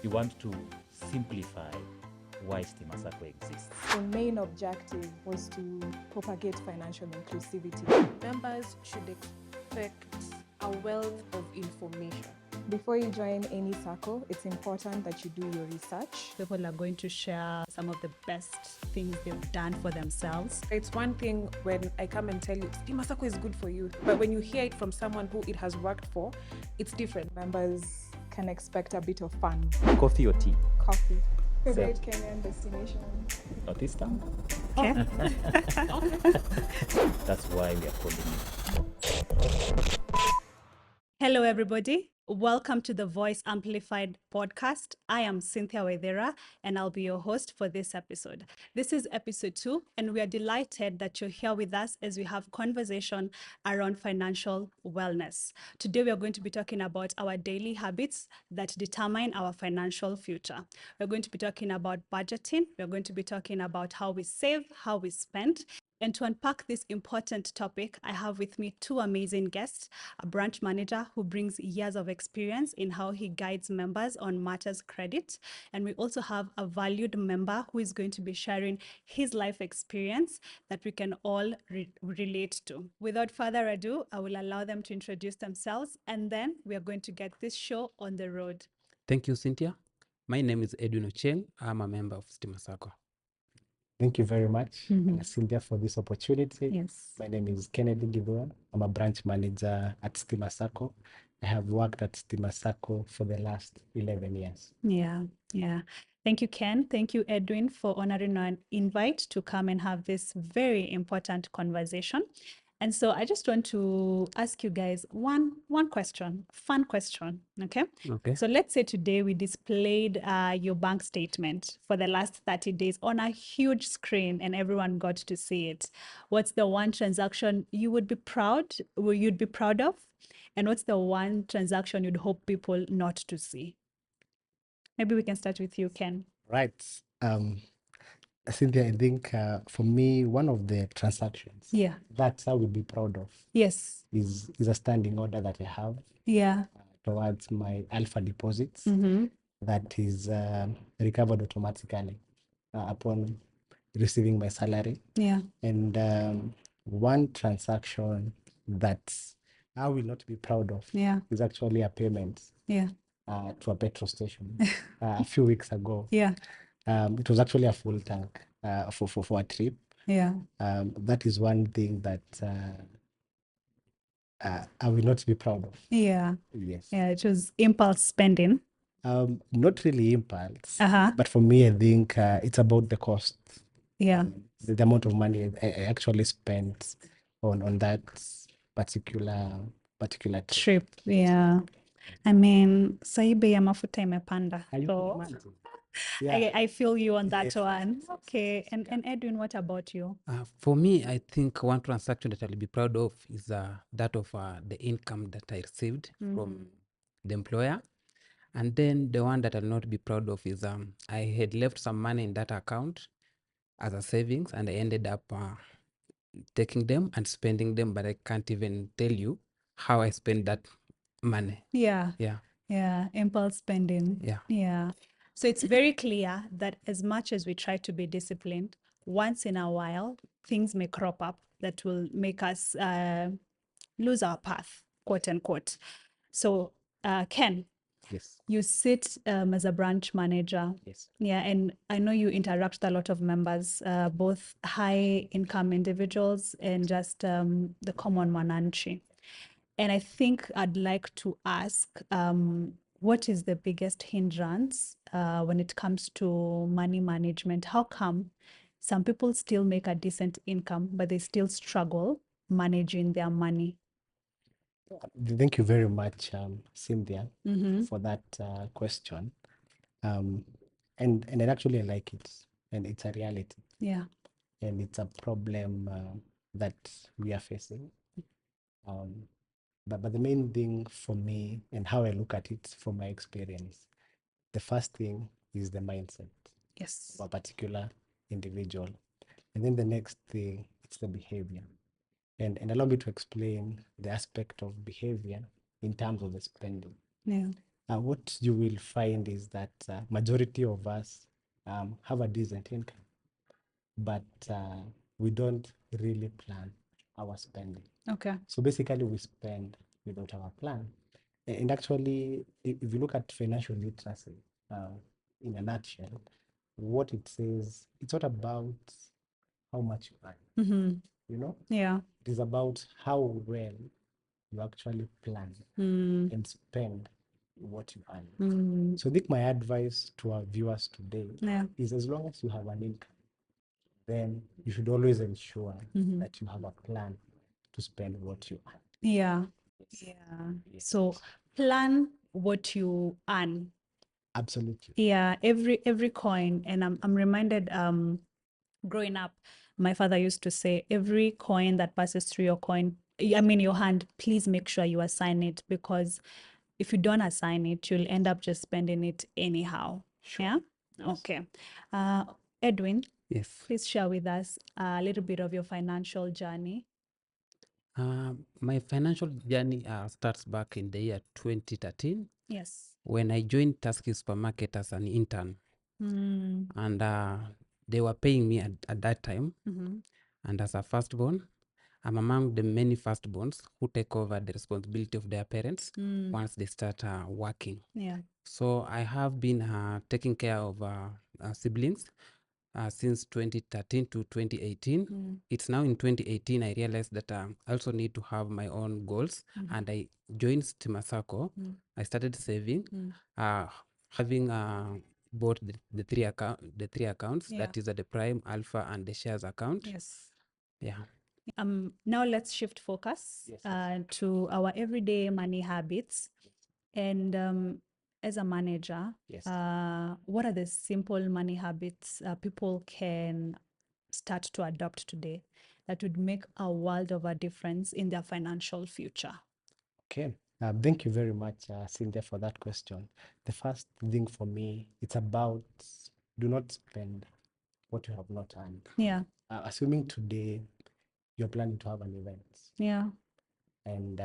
you want to simplify why Stima Sacco exists. The main objective was to propagate financial inclusivity. Members should expect a wealth of information. Before you join any Sacco, it's important that you do your research. People are going to share some of the best things they've done for themselves. It's one thing when I come and tell you, Stima Sacco is good for you. But when you hear it from someone who it has worked for, it's different. Members can expect a bit of fun. Coffee or tea? Coffee. Favorite Kenyan destination? Northeastern? Okay. That's why we are calling it. Hello, everybody. Welcome to the Voice Amplified podcast. I am Cynthia Wedera, and I'll be your host for this episode. This is episode 2, and we are delighted that you're here with us as we have conversation around financial wellness. Today, we are going to be talking about our daily habits that determine our financial future. We're going to be talking about budgeting. We're going to be talking about how we save, how we spend. And to unpack this important topic, I have with me two amazing guests, a branch manager who brings years of experience in how he guides members on matters credit. And we also have a valued member who is going to be sharing his life experience that we can all relate to. Without further ado, I will allow them to introduce themselves, and then we are going to get this show on the road. Thank you, Cynthia. My name is Edwin Ocheng. I'm a member of Stima Sacco. Thank you very much, Cynthia, for this opportunity. Yes. My name is Kennedy Gibua. I'm a branch manager at Stima Sacco. I have worked at Stima Sacco for the last 11 years. Yeah. Thank you, Ken. Thank you, Edwin, for honoring our invite to come and have this very important conversation. And so I just want to ask you guys one question, fun question, okay? Okay. So let's say today we displayed your bank statement for the last 30 days on a huge screen and everyone got to see it. What's the one transaction you'd be proud of? And what's the one transaction you'd hope people not to see? Maybe we can start with you, Ken. Right. Cynthia, I think for me, one of the transactions Yeah. that I will be proud of Yes. is a standing order that I have Yeah. towards my alpha deposits Mm-hmm. that is recovered automatically upon receiving my salary. Yeah. And one transaction that I will not be proud of Yeah. is actually a payment Yeah. to a petrol station a few weeks ago. Yeah. It was actually a full tank for a trip. Yeah. That is one thing that I will not be proud of. Yeah. Yes. Yeah. It was impulse spending. Not really impulse, Uh-huh. but for me, I think it's about the cost. Yeah. The amount of money I actually spent on that particular trip. Trip. Yeah. I mean, sai bei ya mafuta imepanda. Can you So imagine? Yeah. I feel you on that Yes. one. Okay. And Edwin, what about you? For me, I think one transaction that I'll be proud of is that of the income that I received from the employer. And then the one that I'll not be proud of is I had left some money in that account as a savings, and I ended up taking them and spending them, but I can't even tell you how I spent that money. Yeah. Yeah. Yeah. Impulse spending. Yeah. Yeah. So it's very clear that as much as we try to be disciplined, once in a while, things may crop up that will make us lose our path, quote unquote. So, Ken, Yes. you sit as a branch manager. Yes. Yeah, and I know you interact with a lot of members, both high income individuals and just the common mwananchi. And I think I'd like to ask, what is the biggest hindrance when it comes to money management? How come some people still make a decent income, but they still struggle managing their money? Thank you very much, Cynthia, Mm-hmm. for that question. And I actually like it, and it's a reality, Yeah. and it's a problem that we are facing. But the main thing for me and how I look at it from my experience, the first thing is the mindset Yes. of a particular individual. And then the next thing, it's the behavior. And allow me to explain the aspect of behavior in terms of the spending. Yeah. what you will find is that majority of us have a decent income, but we don't really plan our spending. Okay. So basically, we spend without our plan. And actually, if you look at financial literacy in a nutshell, what it says, it's not about how much you earn, Mm-hmm. you know? Yeah. It is about how well you actually plan Mm. and spend what you earn. Mm. So I think my advice to our viewers today Yeah. is as long as you have an income, then you should always ensure Mm-hmm. that you have a plan to spend what you earn. Yeah. Yes. Yeah. Yes. So plan what you earn. Absolutely. Yeah, every coin. And I'm reminded growing up, my father used to say, every coin that passes through your hand, please make sure you assign it, because if you don't assign it, you'll end up just spending it anyhow. Sure. Yeah. Yes. Okay. Edwin, Yes. please share with us a little bit of your financial journey. My financial journey starts back in the year 2013 Yes. when I joined Tusky Supermarket as an intern. Mm. And they were paying me at that time. Mm-hmm. And as a firstborn, I'm among the many firstborns who take over the responsibility of their parents once they start working. Yeah. So I have been taking care of siblings since 2013 to 2018. It's now in 2018 I realized that I also need to have my own goals, and I joined Sacco. I started saving, having bought the three accounts. Yeah. That is the Prime, Alpha, and the shares account. Yes. Yeah. Now let's shift focus Yes. to our everyday money habits. And as a manager, Yes. what are the simple money habits people can start to adopt today that would make a world of a difference in their financial future? Okay. Thank you very much, Cynthia, for that question. The first thing for me, it's about do not spend what you have not earned. Yeah. Assuming today you're planning to have an event Yeah. and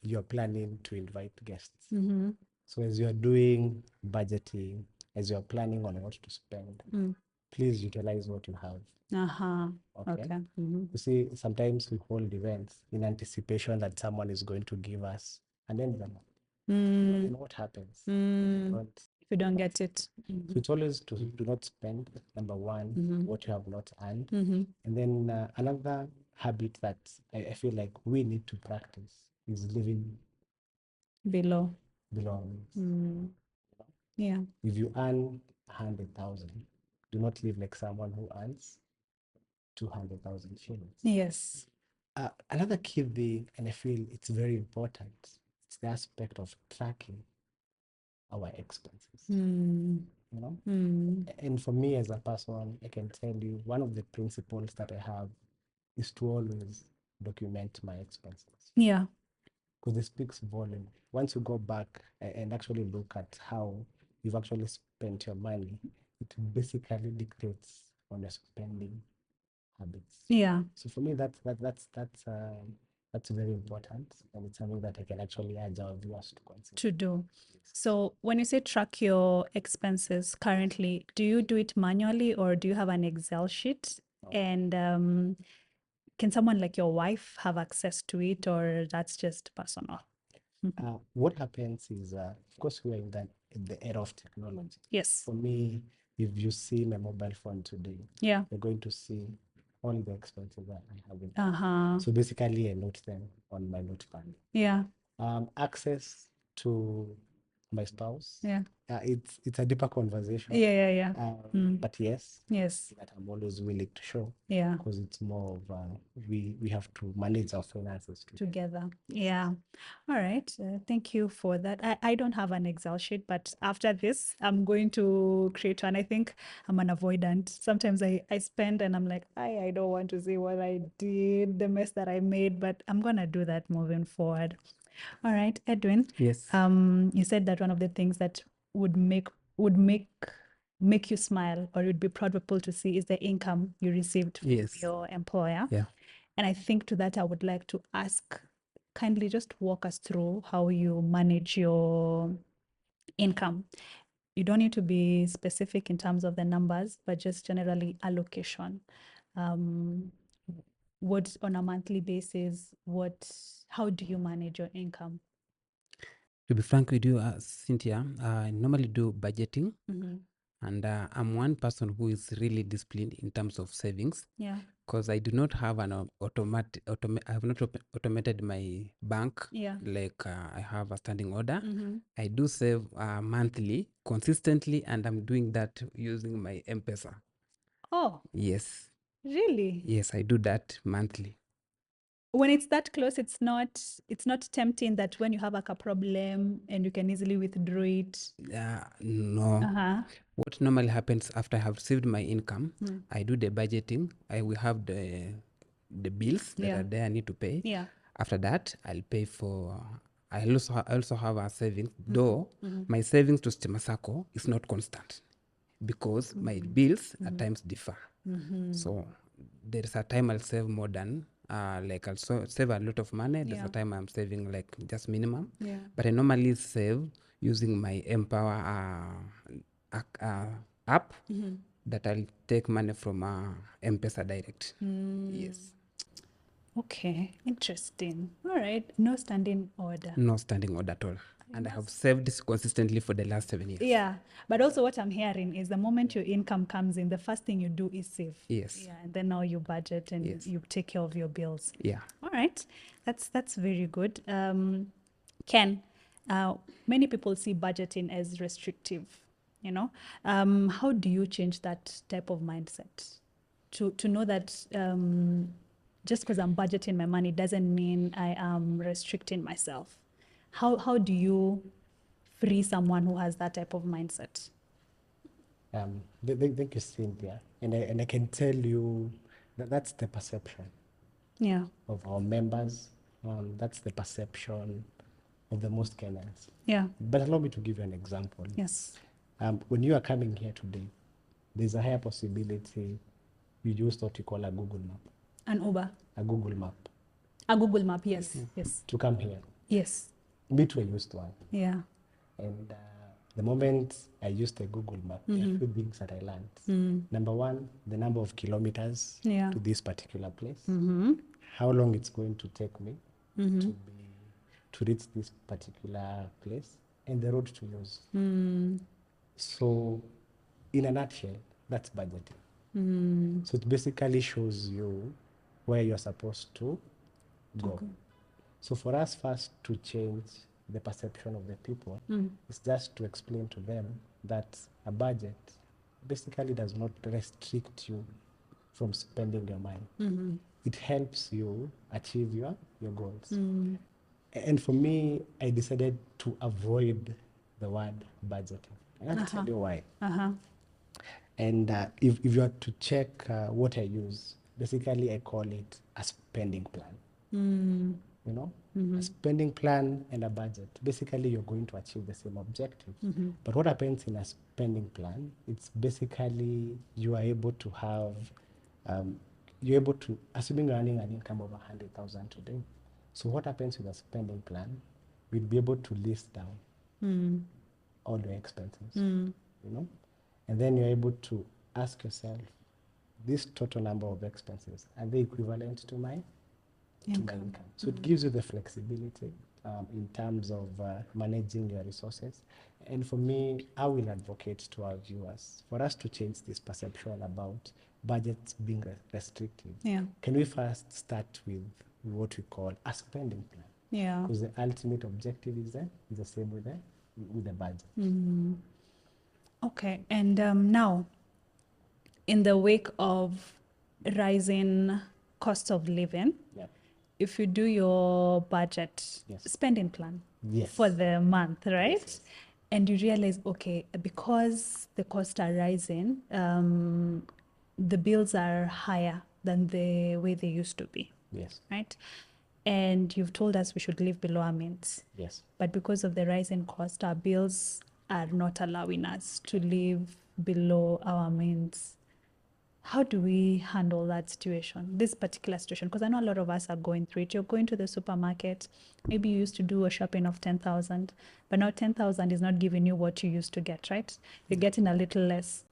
you're planning to invite guests. Mm-hmm. So as you're doing budgeting, as you're planning on what to spend, please utilize what you have. Uh-huh. Okay. Okay. Mm-hmm. You see, sometimes we hold events in anticipation that someone is going to give us an envelope. And what happens? But If you don't get it. so it's always to do not spend, number one, what you have not earned. And then another habit that I feel like we need to practice is living Below. below our means. Yeah. If you earn 100,000, do not live like someone who earns 200,000 shillings. Yes. Another key thing, and I feel it's very important, it's the aspect of tracking our expenses. You know? And for me as a person, I can tell you one of the principles that I have is to always document my expenses, Yeah. because it speaks volume. Once you go back and actually look at how you've actually spent your money, it basically dictates on your spending habits. Yeah. So for me, that's very important, and it's something that I can actually urge our viewers to consider. To do. So when you say track your expenses currently, do you do it manually or do you have an Excel sheet? And can someone like your wife have access to it, or that's just personal? What happens is, of course, we are in the era of technology. Yes. For me, if you see my mobile phone today, Yeah. you're going to see all the expenses that I have in. Uh-huh. So basically, I note them on my notepad. Yeah. Access to my spouse. Yeah. It's a deeper conversation. Yeah. Yeah. But yes, Yes. that I'm always willing to show, Yeah. because it's more of we have to manage our finances Together. Yeah. All right. Thank you for that. I don't have an Excel sheet, but after this, I'm going to create one. I think I'm an avoidant. Sometimes I spend and I'm like, I don't want to see what I did, the mess that I made, but I'm going to do that moving forward. All right, Edwin. Yes. You said that one of the things that would make you smile or you'd be proud of people to see is the income you received from Yes. your employer. Yeah. And I think to that, I would like to ask, kindly just walk us through how you manage your income. You don't need to be specific in terms of the numbers, but just generally allocation. What on a monthly basis, how do you manage your income? To be frank with you, Cynthia, I normally do budgeting, Mm-hmm. and I'm one person who is really disciplined in terms of savings. Yeah. Because I do not have an I have not automated my bank. Yeah. Like I have a standing order. Mm-hmm. I do save monthly consistently, and I'm doing that using my M-Pesa. Oh, Yes, really? yes, I do that monthly. When it's that close, it's not tempting that when you have like a problem and you can easily withdraw it. No. Uh-huh. What normally happens after I have received my income, I do the budgeting. I will have the bills that Yeah. are there I need to pay. Yeah. After that, I'll pay for. I also have a savings, though my savings to Sacco is not constant because my bills at times differ. So there is a time I'll save more than like I'll save a lot of money. There's Yeah. a time I'm saving like just minimum. Yeah. But I normally save using my Empower app that I'll take money from M-Pesa Direct. Yes. Okay, interesting. All right, no standing order. No standing order at all. And I have saved this consistently for the last 7 years. Yeah, but also what I'm hearing is the moment your income comes in, the first thing you do is save. Yes. Yeah, and then now you budget and Yes. you take care of your bills. Yeah. All right, that's very good. Ken, many people see budgeting as restrictive. You know, how do you change that type of mindset to know that just because I'm budgeting my money doesn't mean I am restricting myself? How do you free someone who has that type of mindset? Thank you, Cynthia. And I can tell you that that's the perception Yeah. of our members. That's the perception of the most Kenyans. Yeah. But allow me to give you an example. Yes. When you are coming here today, there's a higher possibility you used what you call a Google map. An Uber. A Google map. A Google map. Yes. Yes. To come here. Yes. Me too, I used one. Yeah. And the moment I used the Google map, there are a few things that I learned. Number one, the number of kilometers Yeah. to this particular place. Mm-hmm. How long it's going to take me to reach this particular place, and the road to use. So, in a nutshell, that's budgeting. So it basically shows you where you're supposed to go. So for us first to change the perception of the people, is just to explain to them that a budget basically does not restrict you from spending your money. It helps you achieve your goals. And for me, I decided to avoid the word budgeting. And I'll tell you why. And if you are to check what I use, basically I call it a spending plan. You know, a spending plan and a budget. Basically, you're going to achieve the same objectives. But what happens in a spending plan? It's basically you are able to have, you're able to, assuming you're earning an income of 100,000 today. So what happens with a spending plan? You'll be able to list down all your expenses. You know, and then you're able to ask yourself, this total number of expenses, are they equivalent to my income? So it gives you the flexibility in terms of managing your resources. And for me, I will advocate to our viewers for us to change this perception about budgets being restrictive. Yeah. Can we first start with what we call a spending plan? Yeah. Because the ultimate objective is the same with the budget. Okay. And now, in the wake of rising cost of living, Yep. if you do your budget Yes. spending plan Yes. for the month, right? Yes. And you realize, okay, because the costs are rising, the bills are higher than the way they used to be, Yes. right? And you've told us we should live below our means. Yes. But because of the rise in cost, our bills are not allowing us to live below our means. How do we handle that situation, this particular situation? Because I know a lot of us are going through it. You're going to the supermarket, maybe you used to do a shopping of 10,000, but now 10,000 is not giving you what you used to get, right? You're getting a little less.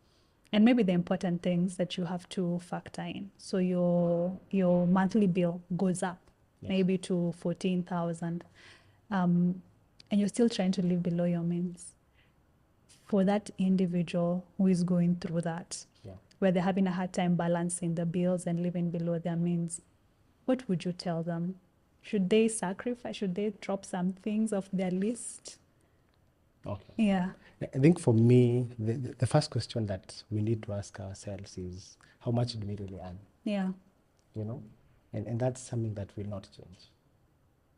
And maybe the important things that you have to factor in. So your monthly bill goes up, maybe to 14,000, and you're still trying to live below your means. For that individual who is going through that, where they're having a hard time balancing the bills and living below their means, what would you tell them? Should they sacrifice? Should they drop some things off their list? Okay. Yeah. I think for me, the first question that we need to ask ourselves is, how much do we really earn? Yeah. You know, and that's something that will not change.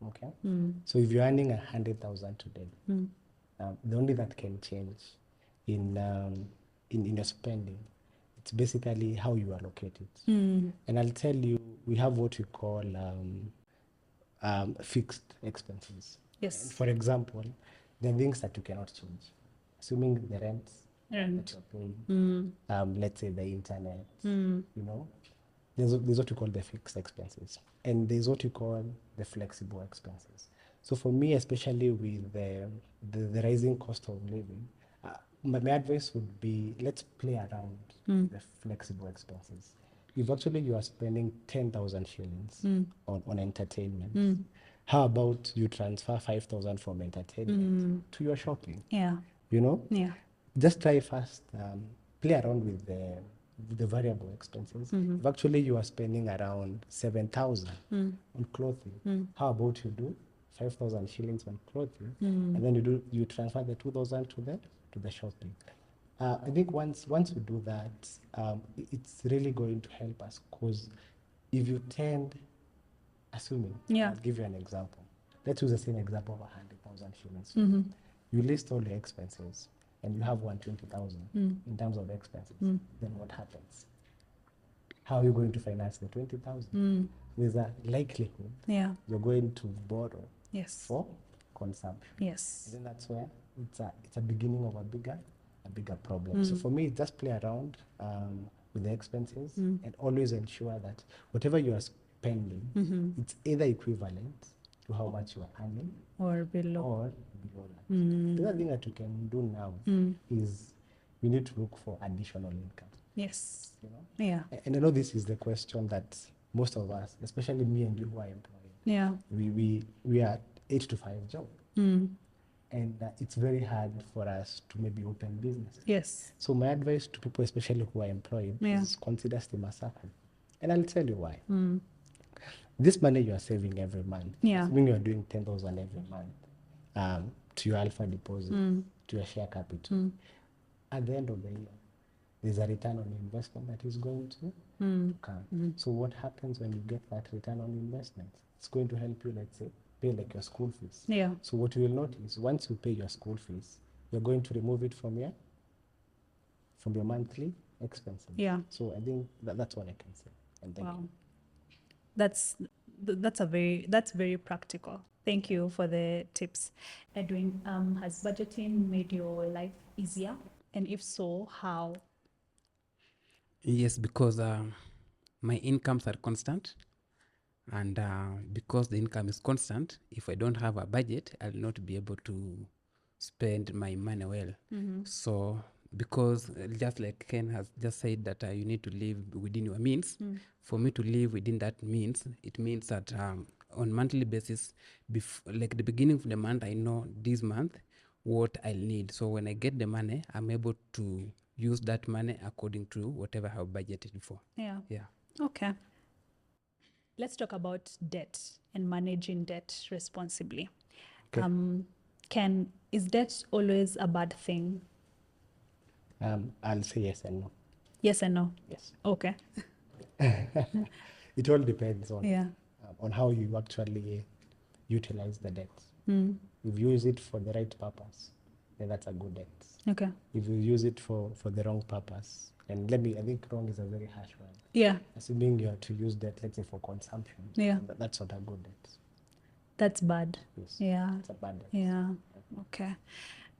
Okay. Mm. So if you're earning 100,000 today, Mm. the only that can change in your spending, it's basically how you allocate it. Mm. And I'll tell you, we have what we call fixed expenses. Yes. And for example, there are things that you cannot change. Assuming the rent that you're paying, let's say the internet, you know, there's what you call the fixed expenses, and there's what you call the flexible expenses. So for me, especially with the rising cost of living, my advice would be, let's play around the flexible expenses. If actually you are spending 10,000 shillings on entertainment, how about you transfer 5,000 from entertainment to your shopping? Yeah. You know? Yeah. Just try first, play around with the variable expenses. If actually you are spending around 7,000 on clothing, how about you do 5,000 shillings on clothing, and then you transfer the 2,000 to the shopping. I think once we do that, it's really going to help us, because if you tend, assuming, I'll give you an example. Let's use the same example of 100,000 shillings. You list all the expenses and you have 120,000 in terms of expenses. Then what happens? How are you going to finance the 20,000? There's a likelihood you're going to borrow for consumption. Yes. And then that's where it's a beginning of a bigger problem. So for me, just play around with the expenses and always ensure that whatever you are spending, it's either equivalent to how much you are earning Or below. that. The other thing that you can do now is we need to look for additional income. Yes. You know? Yeah. And I know this is the question that most of us, especially me and you who are employed, Yeah. we are 8 to 5 job. And it's very hard for us to maybe open business. Yes. So my advice to people, especially who are employed, is consider a Sacco. And I'll tell you why. This money you are saving every month, assuming you are doing 10,000 every month, to your alpha deposit, to your share capital, at the end of the year, there's a return on investment that is going to come. So what happens when you get that return on investment? It's going to help you, let's say, pay like your school fees. Yeah. So what you will notice, once you pay your school fees, you're going to remove it from your monthly expenses. Yeah. So I think that's what I can say. And thank you. That's very practical. Thank you for the tips. Edwin, has budgeting made your life easier? And if so, how? Yes, because my incomes are constant, and because the income is constant, if I don't have a budget, I'll not be able to spend my money well. So because just like Ken has just said that you need to live within your means, for me to live within that means, it means that on monthly basis, like the beginning of the month, I know this month what I'll need. So when I get the money, I'm able to use that money according to whatever I have budgeted for. Yeah. Yeah. Okay. Let's talk about debt and managing debt responsibly. Okay. Is debt always a bad thing? I'll say yes and no. Yes and no. Yes. Okay. It all depends on Yeah. On how you actually utilize the debt. If you use it for the right purpose, then that's a good debt. Okay. If you use it for the wrong purpose, and I think wrong is a very harsh word. Yeah. Assuming you are to use debt, let's say for consumption, Yeah. that's not a good debt. That's bad. Yes. Yeah. It's a bad debt. Yeah. Okay.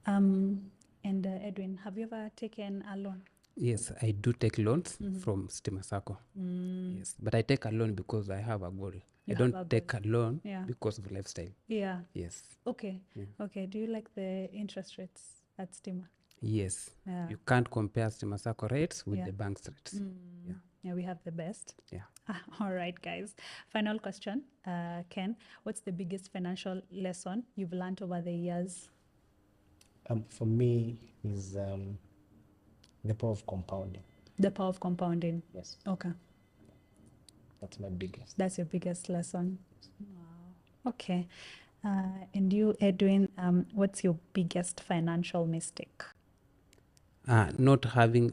And Edwin, have you ever taken a loan? Yes, I do take loans from Stima Sacco. Yes, but I take a loan because I have a goal. I have don't a take a loan Yeah. because of lifestyle. Yeah. Yes, Okay. Yeah. Okay. Do you like the interest rates at Stima? yes. Yeah. You can't compare Stima Sacco rates with Yeah. the bank's rates. Yeah. Yeah, we have the best. Yeah. All right, guys. Final question. Ken, what's the biggest financial lesson you've learned over the years? For me, is the power of compounding. The power of compounding. Yes, Okay. that's my biggest. That's your biggest lesson. Wow. Okay. And you, Edwin, what's your biggest financial mistake? Not having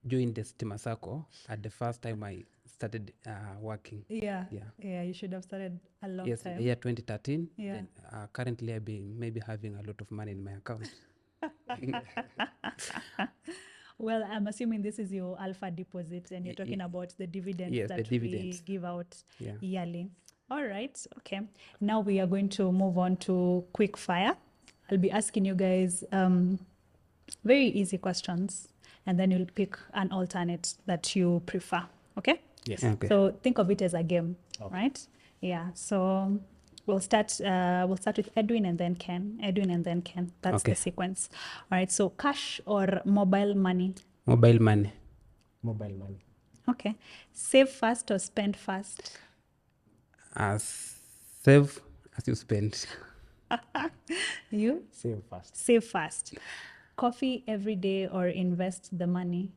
joined the Stima Sacco at the first time I started working. Yeah. Yeah. Yeah, you should have started a long Yes, time. year 2013. Yeah. Then currently I've been maybe having a lot of money in my account. Well, I'm assuming this is your alpha deposit and you're talking about the dividends Yes, the that dividends. we give out Yeah. yearly. All right. Okay. Now we are going to move on to Quickfire. I'll be asking you guys very easy questions and then you'll pick an alternate that you prefer. Okay? Yes. Okay. So think of it as a game, Okay. right? Yeah. So we'll start with Edwin and then Ken. Edwin and then Ken. That's Okay. the sequence. All right. So cash or mobile money? Mobile money. Mobile money. Okay. Save fast or spend fast? Save as you spend. You? Save fast. Save fast. Coffee every day or invest the money?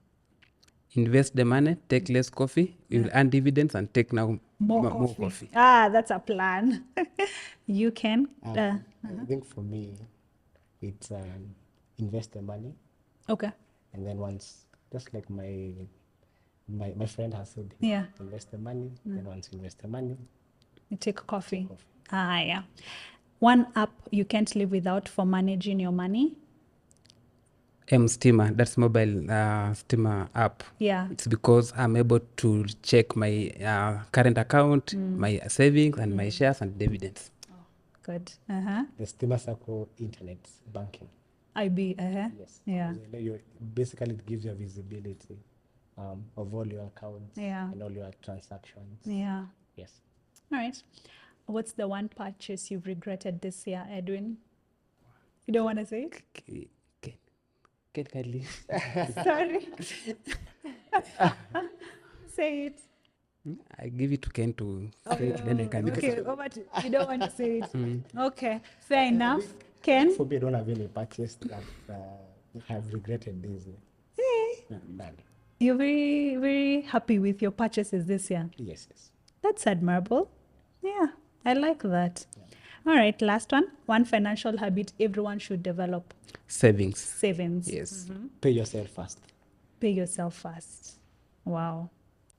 Invest the money, take less coffee, you will earn dividends and take now more coffee. Ah, that's a plan. You can. I think for me, it's invest the money, Okay. and then once, just like my friend has said, Yeah. invest the money. Then once you invest the money, You take coffee. coffee. Ah, yeah. One app you can't live without for managing your money? Stima, that's mobile Stima app. Yeah. It's because I'm able to check my current account, my savings, and my shares and dividends. Good. Uh-huh. The Stima Sacco internet banking. IB. Uh-huh. Yes. Yeah. Basically, it gives you a visibility of all your accounts Yeah. and all your transactions. Yeah. Yes. All right. What's the one purchase you've regretted this year, Edwin? You don't want to say it? Can kindly. Sorry. Say it. I give it to Ken to say it, then I can. Okay, over to you. Don't want to say it. Okay, fair enough. Ken? For me, I don't have any purchase that I have regretted this year. None. You're very, very happy with your purchases this year. Yes, yes. That's admirable. Yeah, I like that. All right, last one. One financial habit everyone should develop. Savings. Savings. Yes. Pay yourself first. Pay yourself first. Wow.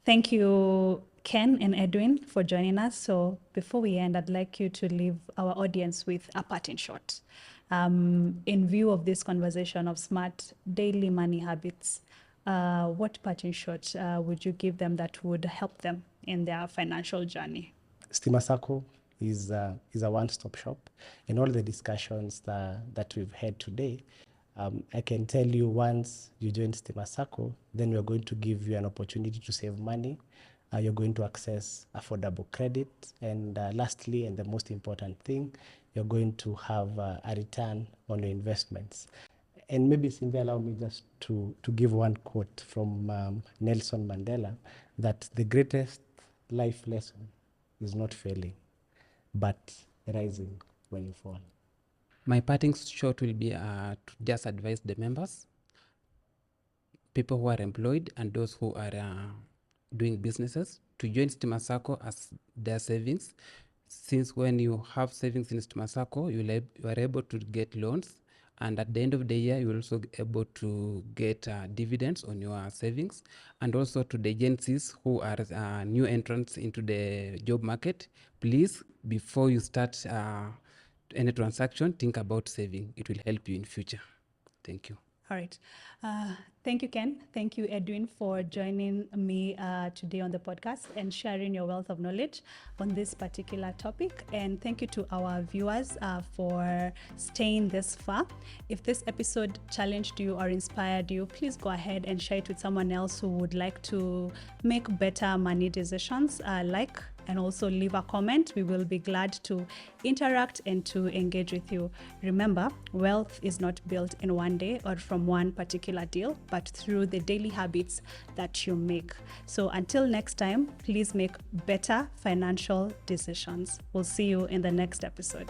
Thank you, Ken and Edwin, for joining us. So before we end, I'd like you to leave our audience with a parting shot. In view of this conversation of smart daily money habits, what parting shot would you give them that would help them in their financial journey? Stima Sacco is a one-stop shop, and all the discussions that we've had today, I can tell you, once you join Stima Sacco, then we're going to give you an opportunity to save money. You're going to access affordable credit, and lastly, and the most important thing, you're going to have a return on your investments. And maybe, Cynthia, allow me just to give one quote from Nelson Mandela, that the greatest life lesson is not failing, but rising when you fall. My parting shot will be to just advise the members, people who are employed and those who are doing businesses, to join Stima Sacco as their savings. Since when you have savings in Stima Sacco, you are able to get loans, and at the end of the year, you're also able to get dividends on your savings. And also to the agencies who are new entrants into the job market, please, before you start any transaction, think about saving. It will help you in future. Thank you. All right. Thank you, Ken. Thank you, Edwin, for joining me today on the podcast and sharing your wealth of knowledge on this particular topic. And thank you to our viewers for staying this far. If this episode challenged you or inspired you, please go ahead and share it with someone else who would like to make better money decisions, and also leave a comment. We will be glad to interact and to engage with you. Remember, wealth is not built in one day or from one particular deal, but through the daily habits that you make. So until next time, please make better financial decisions. We'll see you in the next episode.